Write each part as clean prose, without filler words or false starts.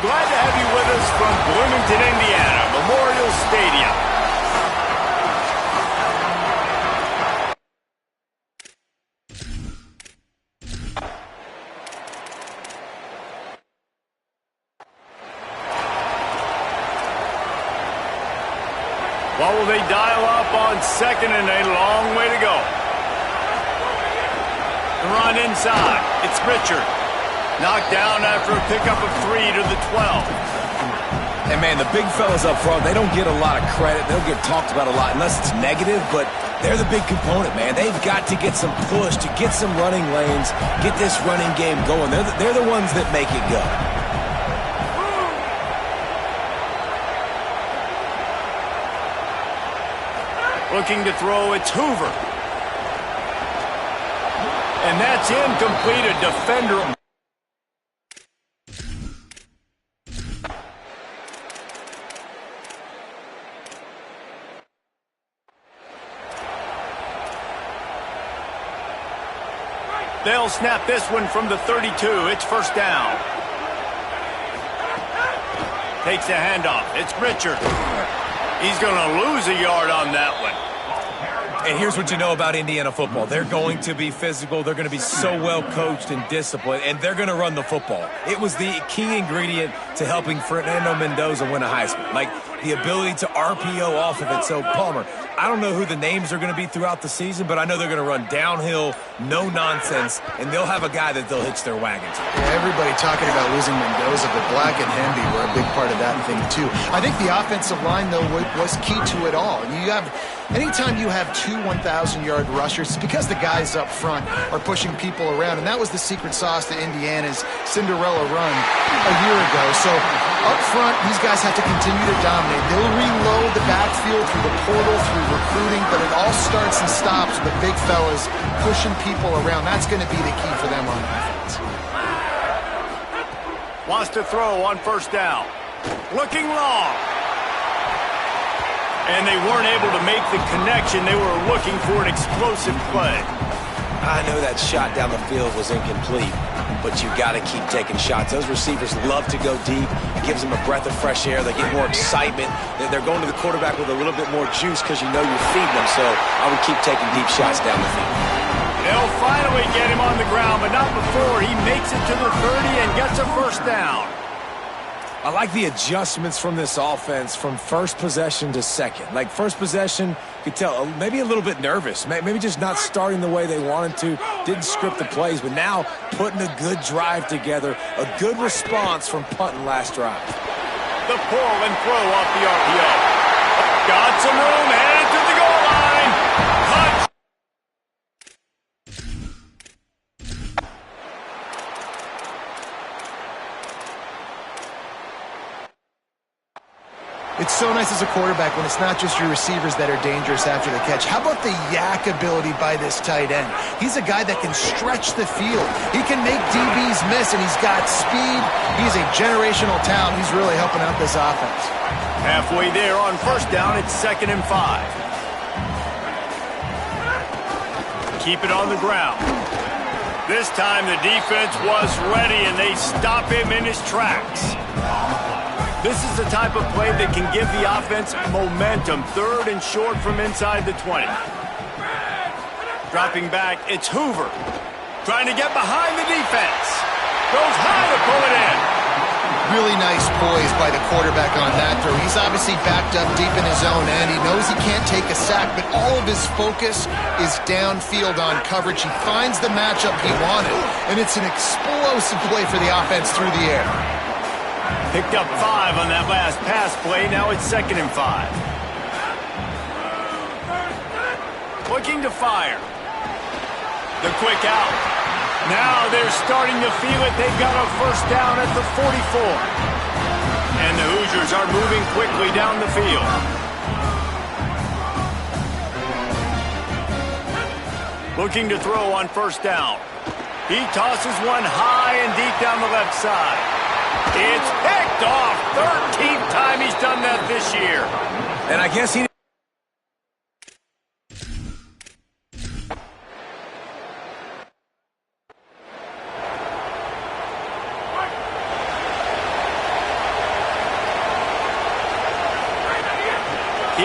Glad to have you with us from Bloomington, Indiana, Memorial Stadium. What will they dial up on second and a long way to go? The run inside. It's Richard. Knocked down after a pickup of 3 to the 12. And, man, the big fellas up front, they don't get a lot of credit. They'll get talked about a lot unless it's negative, but they're the big component, man. They've got to get some push, to get some running lanes, get this running game going. They're the ones that make it go. Looking to throw, it's Hoover. And that's incomplete, a defender. They'll snap this one from the 32. It's first down. Takes the handoff. It's Richard. He's going to lose a yard on that one. And here's what you know about Indiana football. They're going to be physical. They're going to be so well coached and disciplined, and they're going to run the football. It was the key ingredient to helping Fernando Mendoza win a Heisman. Like, the ability to RPO off of it. So, Palmer, I don't know who the names are going to be throughout the season, but I know they're going to run downhill, no nonsense, and they'll have a guy that they'll hitch their wagon to. Yeah, everybody talking about losing Mendoza, but Black and Hemby were a big part of that thing, too. I think the offensive line, though, was key to it all. And anytime you have two 1,000-yard rushers, it's because the guys up front are pushing people around, and that was the secret sauce to Indiana's Cinderella run a year ago. So up front, these guys have to continue to dominate. They'll reload the backfield through the portal, through recruiting, but it all starts and stops with the big fellas pushing people around. That's going to be the key for them on offense. Wants to throw on first down. Looking long. And they weren't able to make the connection. They were looking for an explosive play. I know that shot down the field was incomplete, but you got to keep taking shots. Those receivers love to go deep. It gives them a breath of fresh air. They get more excitement. They're going to the quarterback with a little bit more juice because you know you're feeding them. So I would keep taking deep shots down the field. They'll finally get him on the ground, but not before he makes it to the 30 and gets a first down. I like the adjustments from this offense from first possession to second. Like, first possession, you could tell maybe a little bit nervous, maybe just not starting the way they wanted to, didn't script the plays, but now putting a good drive together, a good response from punting last drive. The pull and throw off the RPO. Got some room, headed to the goal line. Touch. It's so nice as a quarterback when it's not just your receivers that are dangerous after the catch. How about the yak ability by this tight end? He's a guy that can stretch the field. He can make DBs miss, and he's got speed. He's a generational talent. He's really helping out this offense. Halfway there on first down, it's 2nd and 5. Keep it on the ground. This time the defense was ready, and they stop him in his tracks. This is the type of play that can give the offense momentum. 3rd and short from inside the 20. Dropping back, it's Hoover. Trying to get behind the defense. Goes high to pull it in. Really nice poise by the quarterback on that throw. He's obviously backed up deep in his own end. He knows he can't take a sack, but all of his focus is downfield on coverage. He finds the matchup he wanted, and it's an explosive play for the offense through the air. Picked up 5 on that last pass play. Now it's 2nd and 5. Looking to fire. The quick out. Now they're starting to feel it. They've got a first down at the 44. And the Hoosiers are moving quickly down the field. Looking to throw on first down. He tosses one high and deep down the left side. It's picked off. 13th time he's done that this year. And I guess he...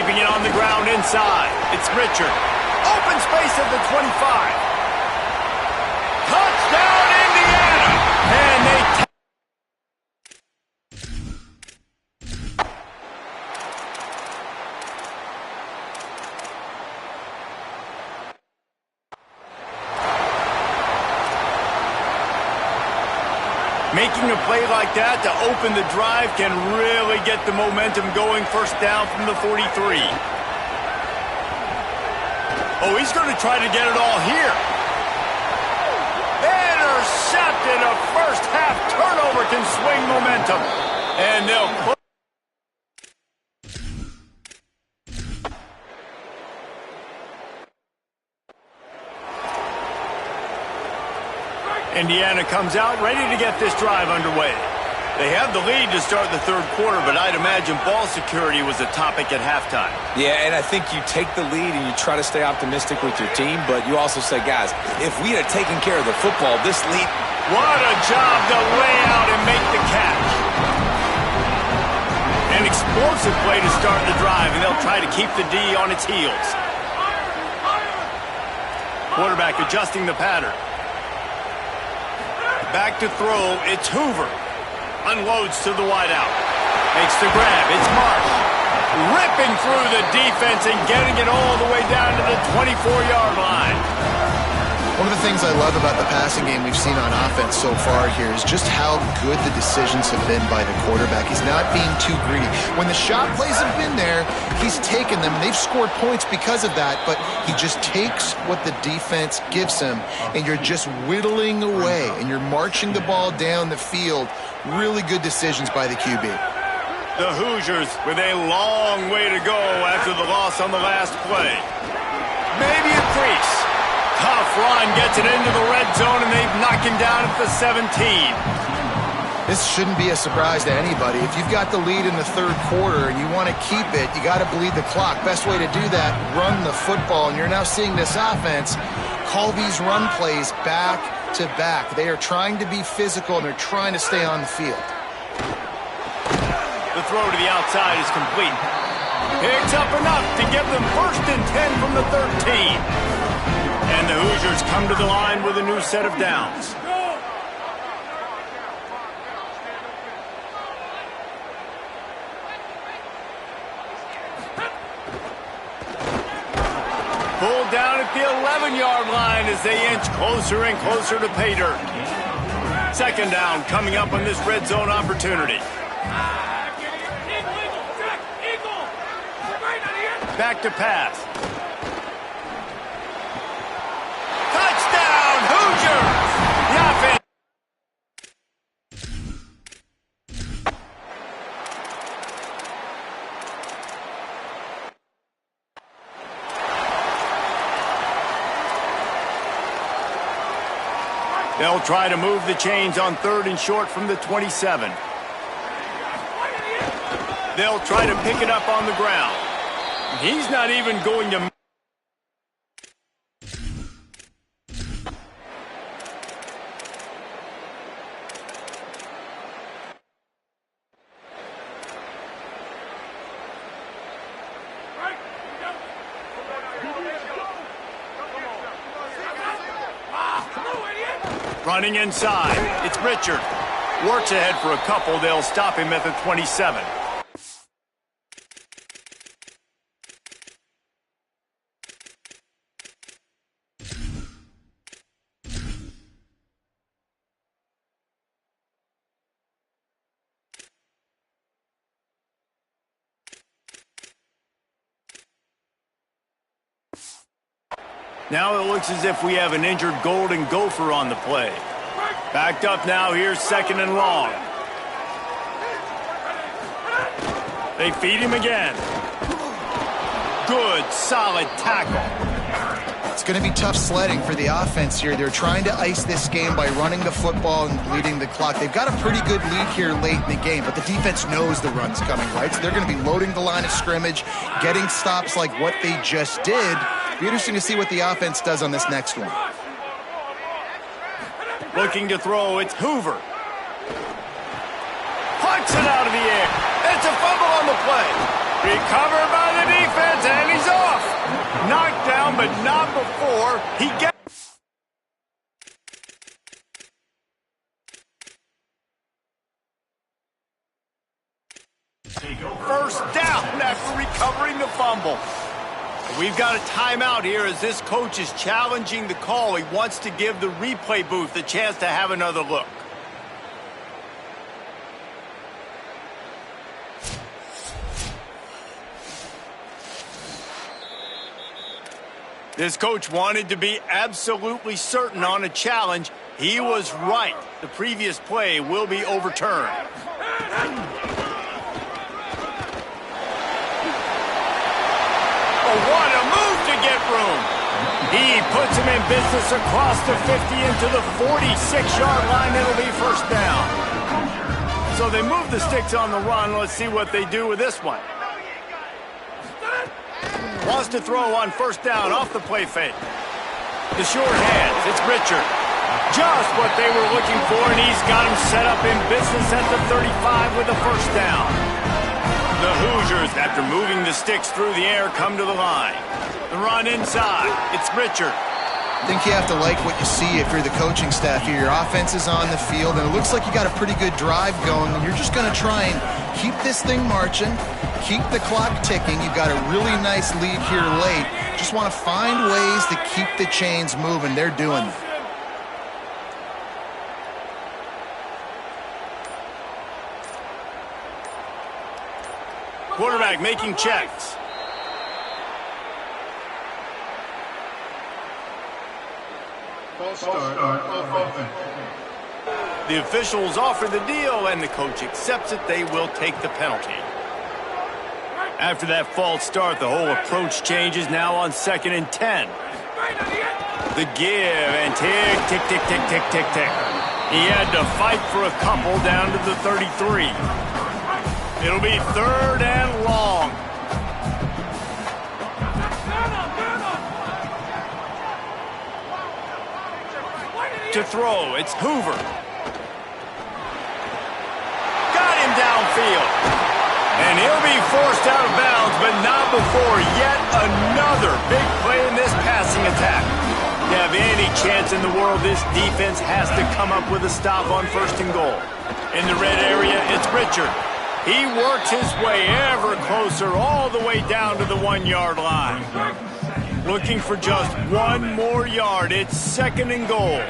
Keeping it on the ground inside. It's Richard. Open space at the 25. Touchdown, Indiana! And they making a play like that to open the drive can really get the momentum going. First down from the 43. Oh, he's going to try to get it all here. Intercepted. A first half turnover can swing momentum. And they'll put Indiana comes out ready to get this drive underway. They have the lead to start the third quarter, but I'd imagine ball security was a topic at halftime. Yeah, and I think you take the lead and you try to stay optimistic with your team, but you also say, guys, if we had taken care of the football, this lead... What a job to lay out and make the catch. An explosive play to start the drive, and they'll try to keep the D on its heels. Quarterback adjusting the pattern. Back to throw, it's Hoover. Unloads to the wideout. Makes the grab, it's Marsh. Ripping through the defense and getting it all the way down to the 24-yard line. One of the things I love about the passing game we've seen on offense so far here is just how good the decisions have been by the quarterback. He's not being too greedy. When the shot plays have been there, he's taken them, and they've scored points because of that, but he just takes what the defense gives him, and you're just whittling away, and you're marching the ball down the field. Really good decisions by the QB. The Hoosiers with a long way to go after the loss on the last play. Maybe a crease. Tough run gets it into the red zone, and they've knocked him down at the 17. This shouldn't be a surprise to anybody. If you've got the lead in the third quarter and you want to keep it, you got to bleed the clock. Best way to do that, run the football. And you're now seeing this offense call these run plays back to back. They are trying to be physical, and they're trying to stay on the field. The throw to the outside is complete. Picks up enough to get them first and 10 from the 13. And the Hoosiers come to the line with a new set of downs. Pulled down at the 11-yard line as they inch closer and closer to pay dirt. Second down coming up on this red zone opportunity. Back to pass. Touchdown, Hoosiers! The offense. They'll try to move the chains on third and short from the 27. They'll try to pick it up on the ground. He's not even going to... Running inside, it's Richard. Works ahead for a couple, they'll stop him at the 27. Now it looks as if we have an injured Golden Gopher on the play. Backed up now, here's second and long. They feed him again. Good, solid tackle. It's going to be tough sledding for the offense here. They're trying to ice this game by running the football and bleeding the clock. They've got a pretty good lead here late in the game, but the defense knows the run's coming, right? So they're going to be loading the line of scrimmage, getting stops like what they just did. Be interesting to see what the offense does on this next one. Looking to throw, it's Hoover. Punts it out of the air. It's a fumble on the play. Recovered by the defense, and he's off. Knocked down, but not before he gets... First down after recovering the fumble. We've got a timeout here as this coach is challenging the call. He wants to give the replay booth the chance to have another look. This coach wanted to be absolutely certain on a challenge. He was right. The previous play will be overturned. Oh, what a move to get room. He puts him in business across the 50 into the 46-yard line. It'll be first down. So they move the sticks on the run. Let's see what they do with this one. Wants to throw on first down off the play fake. The short hands. It's Richard. Just what they were looking for, and he's got him set up in business at the 35 with a first down. The Hoosiers, after moving the sticks through the air, come to the line. The run inside. It's Richard. I think you have to like what you see if you're the coaching staff here. Your offense is on the field, and it looks like you got a pretty good drive going. You're just going to try and keep this thing marching, keep the clock ticking. You've got a really nice lead here late. Just want to find ways to keep the chains moving. They're doing that. Quarterback making checks. The officials offer the deal, and the coach accepts it. They will take the penalty. After that false start, the whole approach changes now on 2nd and 10. The give, and tick, tick, tick, tick, tick, tick, tick. He had to fight for a couple down to the 33. It'll be 3rd and long. To throw, it's Hoover. Got him downfield. And he'll be forced out of bounds, but not before yet another big play in this passing attack. To have any chance in the world, this defense has to come up with a stop on 1st and goal. In the red area, it's Richard. He works his way ever closer all the way down to the 1-yard line. Looking for just one more yard. It's 2nd and goal.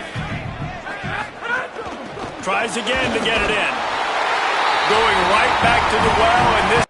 Tries again to get it in. Going right back to the well, and this